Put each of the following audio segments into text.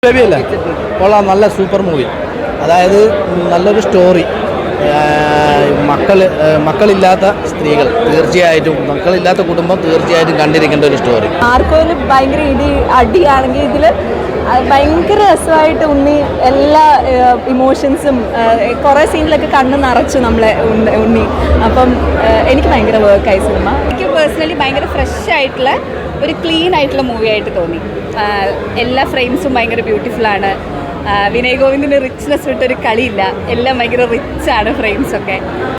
ബേബിയല്ലേ കൊള്ളാം, നല്ല super movie. അതായത് നല്ലൊരു സ്റ്റോറി. മക്കളില്ലാത്ത സ്ത്രീകൾ തീർച്ചയായിട്ടും, മക്കളില്ലാത്ത കുടുംബം തീർച്ചയായിട്ടും കണ്ടിരിക്കേണ്ട ഒരു സ്റ്റോറി. ആർക്കോയിൽ ഭയങ്കര അടിയാണെങ്കിൽ ഇതിൽ ഭയങ്കര രസമായിട്ട് ഉണ്ണി എല്ലാ ഇമോഷൻസും കുറേ സീനിലൊക്കെ കണ്ണ് നിറച്ചു നമ്മളെ ഉണ്ണി. അപ്പം എനിക്ക് ഭയങ്കര വർക്കായി സിനിമ. എനിക്ക് പേഴ്സണലി ഭയങ്കര ഫ്രഷ് ആയിട്ടുള്ള ഒരു ക്ലീൻ ആയിട്ടുള്ള മൂവി ആയിട്ട് തോന്നി. എല്ലാ ഫ്രെയിംസും ഭയങ്കര ബ്യൂട്ടിഫുള്ളാണ്. വിനയ് ഗോവിന്ദിന് റിച്ച്നെസ് വിട്ടൊരു കളിയില്ല, എല്ലാം ഭയങ്കര റിച്ചാണ് ഫ്രെയിംസൊക്കെ.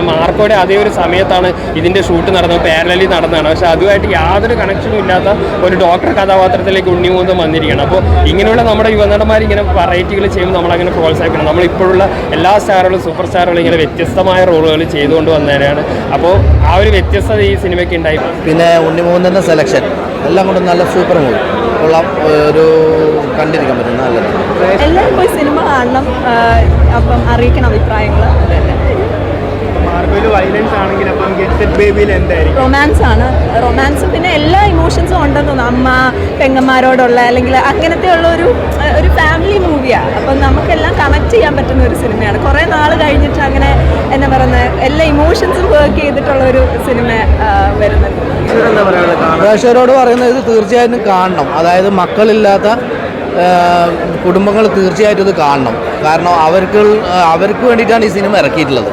മാർക്കോയുടെ അതേ ഒരു സമയത്താണ് ഇതിൻ്റെ ഷൂട്ട് നടന്നത്, പാരലലി നടന്നതാണ്. പക്ഷേ അതുമായിട്ട് യാതൊരു കണക്ഷനും ഇല്ലാത്ത ഒരു ഡോക്ടർ കഥാപാത്രത്തിലേക്ക് ഉണ്ണിമൂന്തം വന്നിരിക്കുകയാണ്. അപ്പോൾ ഇങ്ങനെയുള്ള നമ്മുടെ യുവനടന്മാർ ഇങ്ങനെ വെറൈറ്റികൾ ചെയ്യുമ്പോൾ നമ്മളങ്ങനെ പ്രോത്സാഹിപ്പിക്കണം. നമ്മളിപ്പോഴുള്ള എല്ലാ സ്റ്റാറുകളും സൂപ്പർ സ്റ്റാറുകളും ഇങ്ങനെ വ്യത്യസ്തമായ റോളുകൾ ചെയ്തുകൊണ്ട് വന്നവരാണ്. അപ്പോൾ ആ ഒരു വ്യത്യസ്തത ഈ സിനിമയ്ക്ക് ഉണ്ടായി. പിന്നെ ഉണ്ണിമൂന്തൻ്റെ സെലക്ഷൻ എല്ലാം കൊണ്ടും നല്ല സൂപ്പർ മൂവി. കൊള്ളാം, ഒരു കണ്ടിരിക്കാൻ പറ്റും, നല്ലത്. എല്ലാവരും പോയി സിനിമ കാണണം, അപ്പം അറിയിക്കണം അഭിപ്രായങ്ങൾ. റൊമാൻസ് ആണ്, റൊമാൻസും പിന്നെ എല്ലാ ഇമോഷൻസും ഉണ്ടെന്ന് തോന്നുന്നു. അമ്മ പെങ്ങന്മാരോടുള്ള അല്ലെങ്കിൽ അങ്ങനത്തെ ഉള്ള ഒരു ഫാമിലി മൂവിയാണ്. അപ്പം നമുക്കെല്ലാം കണക്ട് ചെയ്യാൻ പറ്റുന്ന ഒരു സിനിമയാണ്. കുറേ നാൾ കഴിഞ്ഞിട്ട് അങ്ങനെ എന്താ പറയുന്നത്, എല്ലാ ഇമോഷൻസും വർക്ക് ചെയ്തിട്ടുള്ള ഒരു സിനിമ വരുന്നത്. പ്രേക്ഷകരോട് പറയുന്നത് ഇത് തീർച്ചയായിട്ടും കാണണം. അതായത് മക്കളില്ലാത്ത കുടുംബങ്ങൾ തീർച്ചയായിട്ടും ഇത് കാണണം. കാരണം അവർക്ക് വേണ്ടിയിട്ടാണ് ഈ സിനിമ ഇറക്കിയിട്ടുള്ളത്.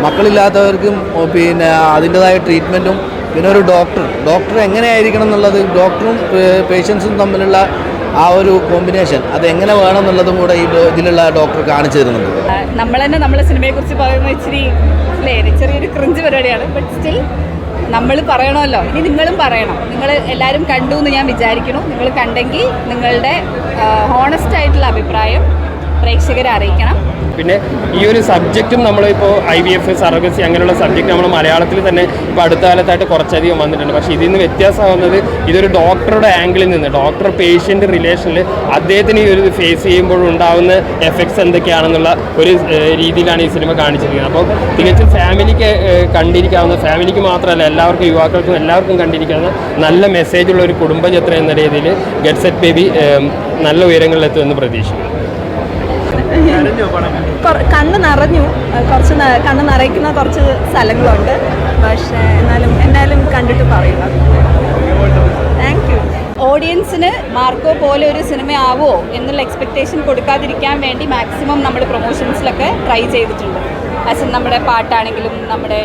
മക്കളില്ലാത്തവർക്കും പിന്നെ അതിൻ്റെതായ ട്രീറ്റ്മെൻറ്റും പിന്നെ ഒരു ഡോക്ടർ എങ്ങനെയായിരിക്കണം എന്നുള്ളത്, ഡോക്ടറും പേഷ്യൻസും തമ്മിലുള്ള ആ ഒരു കോമ്പിനേഷൻ അതെങ്ങനെ വേണം എന്നുള്ളതും കൂടെ ഇതിലുള്ള ഡോക്ടർ കാണിച്ചു തരുന്നുണ്ട്. നമ്മൾ തന്നെ നമ്മളെ സിനിമയെക്കുറിച്ച് പറയുന്ന ഇച്ചിരി ചെറിയൊരു ക്രിഞ്ച് പരിപാടിയാണ്. ബട്ട് സ്റ്റിൽ നമ്മൾ പറയണമല്ലോ, ഇനി നിങ്ങളും പറയണം. നിങ്ങൾ എല്ലാവരും കണ്ടു എന്ന് ഞാൻ വിചാരിക്കുന്നു. നിങ്ങൾ കണ്ടെങ്കിൽ നിങ്ങളുടെ ഹോണസ്റ്റ് ആയിട്ടുള്ള അഭിപ്രായം പ്രേക്ഷകരെ അറിയിക്കണം. പിന്നെ ഈ ഒരു സബ്ജക്റ്റും നമ്മളിപ്പോൾ IVF, സർഗസി അങ്ങനെയുള്ള സബ്ജക്റ്റ് നമ്മൾ മലയാളത്തിൽ തന്നെ ഇപ്പോൾ അടുത്ത കാലത്തായിട്ട് കുറച്ചധികം വന്നിട്ടുണ്ട്. പക്ഷേ ഇതിൽ നിന്ന് വ്യത്യാസമാകുന്നത് ഇതൊരു ഡോക്ടറുടെ ആംഗിളിൽ നിന്ന്, ഡോക്ടർ പേഷ്യൻ്റ് റിലേഷനിൽ അദ്ദേഹത്തിന് ഈ ഒരു ഫേസ് ചെയ്യുമ്പോൾ ഉണ്ടാകുന്ന എഫക്ട്സ് എന്തൊക്കെയാണെന്നുള്ള ഒരു രീതിയിലാണ് ഈ സിനിമ കാണിച്ചിരിക്കുന്നത്. അപ്പോൾ തികച്ചും ഫാമിലിക്ക് കണ്ടിരിക്കാവുന്ന, ഫാമിലിക്ക് മാത്രമല്ല എല്ലാവർക്കും, യുവാക്കൾക്കും എല്ലാവർക്കും കണ്ടിരിക്കാവുന്ന നല്ല മെസ്സേജുള്ള ഒരു കുടുംബചിത്രം എന്ന രീതിയിൽ ഗെറ്റ് സെറ്റ് ബേബി നല്ല ഉയരങ്ങളിലെത്തുമെന്ന് പ്രതീക്ഷിക്കുന്നു. കണ്ണ് നിറഞ്ഞു, കുറച്ച് കണ്ണ് നിറയ്ക്കുന്ന കുറച്ച് സ്ഥലങ്ങളുണ്ട്. പക്ഷേ എന്നാലും കണ്ടിട്ട് പറയുക. Thank you. ഓഡിയൻസിന് മാർക്കോ പോലെ ഒരു സിനിമ ആവോ എന്നുള്ള എക്സ്പെക്റ്റേഷൻ കൊടുക്കാതിരിക്കാൻ വേണ്ടി മാക്സിമം നമ്മൾ പ്രൊമോഷൻസിലൊക്കെ ട്രൈ ചെയ്തിട്ടുണ്ട്. ആസ് നമ്മുടെ പാട്ടാണെങ്കിലും നമ്മുടെ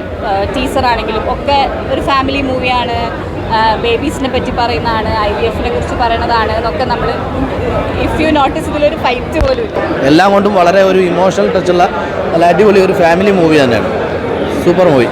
ടീസറാണെങ്കിലും ഒക്കെ ഒരു ഫാമിലി മൂവിയാണ്, ബേബീസിനെ പറ്റി പറയുന്നതാണ്, IVFനെ കുറിച്ച് പറയുന്നതാണ് എന്നൊക്കെ നമ്മൾ, ഇഫ് യു നോട്ടീസ്, ഇതിലൊരു ഫൈറ്റ് പോലും ഇല്ല. എല്ലാം കൊണ്ടും വളരെ ഒരു ഇമോഷണൽ ടച്ചുള്ള നല്ല അടിപൊളി ഒരു ഫാമിലി മൂവി തന്നെയാണ്. Super movie.